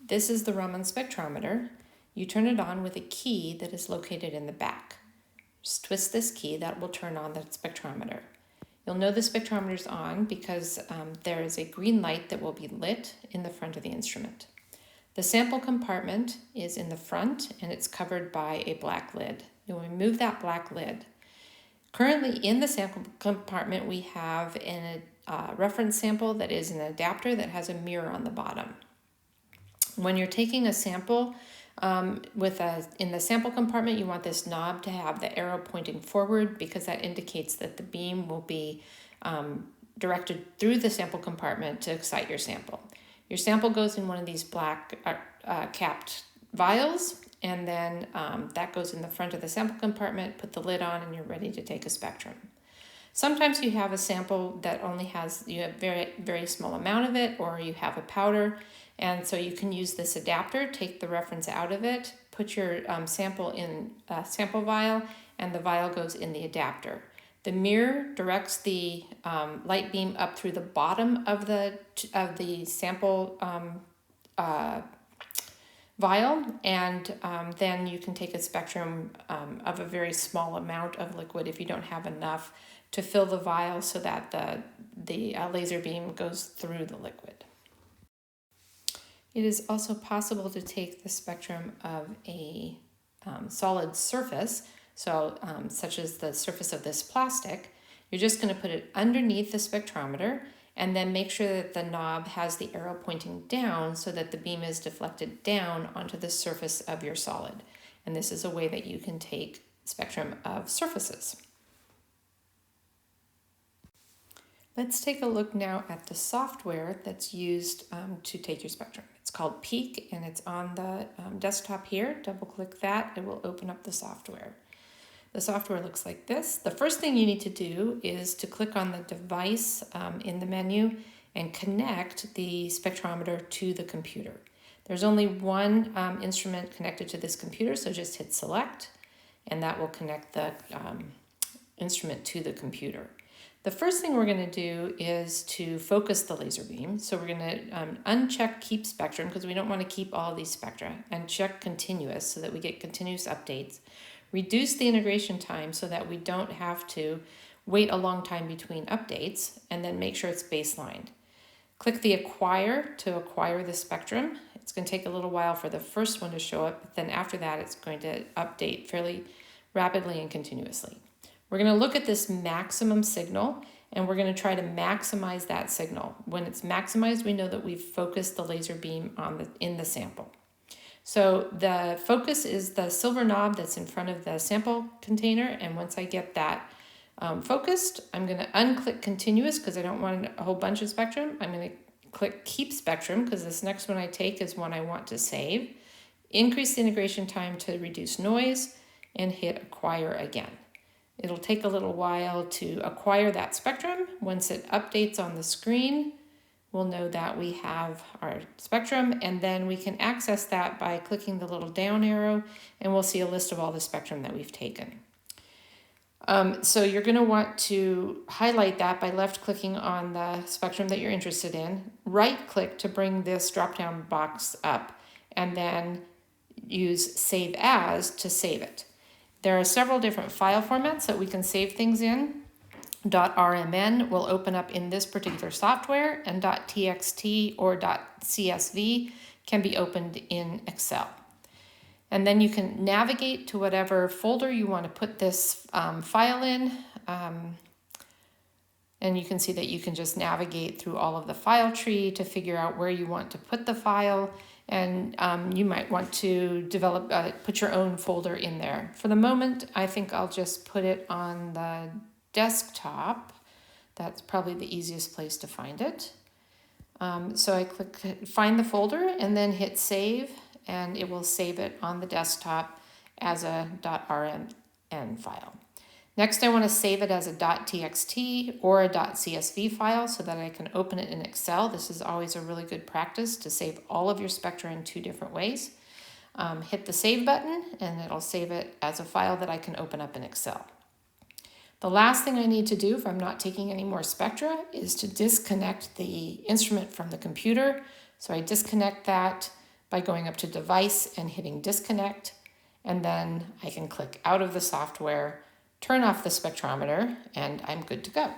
This is the Raman spectrometer. You turn it on with a key that is located in the back. Just twist this key, that will turn on the spectrometer. You'll know the spectrometer is on because there is a green light that will be lit in the front of the instrument. The sample compartment is in the front and it's covered by a black lid. You'll remove that black lid. Currently in the sample compartment we have a reference sample that is an adapter that has a mirror on the bottom. When you're taking a sample in the sample compartment, you want this knob to have the arrow pointing forward because that indicates that the beam will be directed through the sample compartment to excite your sample. Your sample goes in one of these black capped vials, and then that goes in the front of the sample compartment. Put the lid on and you're ready to take a spectrum. Sometimes you have a sample that only has, you have very, very small amount of it, or you have a powder, and so you can use this adapter, take the reference out of it, put your sample in a sample vial, and the vial goes in the adapter. The mirror directs the light beam up through the bottom of the sample vial, and then you can take a spectrum of a very small amount of liquid if you don't have enough to fill the vial so that the laser beam goes through the liquid. It is also possible to take the spectrum of a solid surface, so such as the surface of this plastic. You're just going to put it underneath the spectrometer and then make sure that the knob has the arrow pointing down so that the beam is deflected down onto the surface of your solid. And this is a way that you can take spectrum of surfaces. Let's take a look now at the software that's used to take your spectrum. It's called Peak and it's on the desktop here. Double click that, it will open up the software. The software looks like this. The first thing you need to do is to click on the device in the menu and connect the spectrometer to the computer. There's only one instrument connected to this computer, so just hit select and that will connect the instrument to the computer. The first thing we're going to do is to focus the laser beam. So we're going to uncheck keep spectrum because we don't want to keep all of these spectra, and check continuous so that we get continuous updates. Reduce the integration time so that we don't have to wait a long time between updates, and then make sure it's baselined. Click the acquire to acquire the spectrum. It's going to take a little while for the first one to show up, but then after that it's going to update fairly rapidly and continuously. We're going to look at this maximum signal and we're going to try to maximize that signal. When it's maximized, we know that we've focused the laser beam in the sample. So the focus is the silver knob that's in front of the sample container, and once I get that focused, I'm going to unclick continuous because I don't want a whole bunch of spectrum. I'm going to click keep spectrum because this next one I take is one I want to save. Increase the integration time to reduce noise and hit acquire again. It'll take a little while to acquire that spectrum. Once it updates on the screen, we'll know that we have our spectrum, and then we can access that by clicking the little down arrow, and we'll see a list of all the spectrum that we've taken. So you're going to want to highlight that by left-clicking on the spectrum that you're interested in, right-click to bring this drop-down box up, and then use Save As to save it. There are several different file formats that we can save things in. .rmn will open up in this particular software, and .txt or .csv can be opened in Excel. And then you can navigate to whatever folder you want to put this file in. And you can see that you can just navigate through all of the file tree to figure out where you want to put the file. And you might want to put your own folder in there. For the moment, I think I'll just put it on the desktop. That's probably the easiest place to find it. So I click find the folder and then hit save, and it will save it on the desktop as a .rmn file. Next, I want to save it as a .txt or a .csv file so that I can open it in Excel. This is always a really good practice to save all of your spectra in two different ways. Hit the save button and it'll save it as a file that I can open up in Excel. The last thing I need to do if I'm not taking any more spectra is to disconnect the instrument from the computer. So I disconnect that by going up to Device and hitting Disconnect, and then I can click out of the software, turn off the spectrometer, and I'm good to go.